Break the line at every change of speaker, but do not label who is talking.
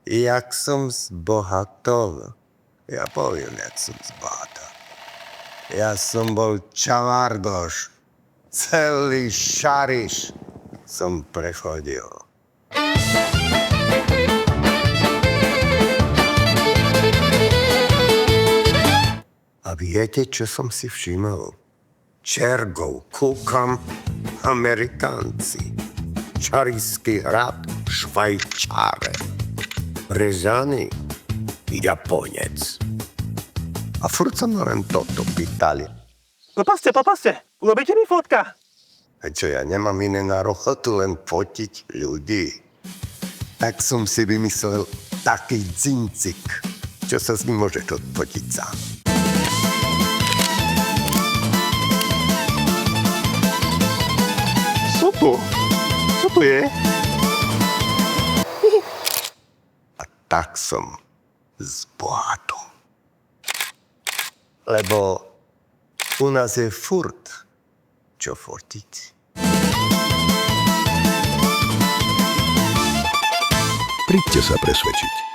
Jak som zbohatol? Ja poviem, jak som zbohatol. Ja som bol čavardoš. Celý Šariš som prechodil. A viete, čo som si všimol? Čergov kúkam Amerikánci. Čarísky hrad Švajčáre. Rezany Japonec. A furt sa ma len toto pýtali.
Popasste, urobíte mi fotka.
A čo, ja nemám iné na robotu, len fotiť ľudí. Tak som si vymyslel taký cincik, čo sa s ním môže fotiť sám.
Co to je?
A tak som zbohatol. Lebo u nás je furt čo fotiť.
Príďte sa presvedčiť.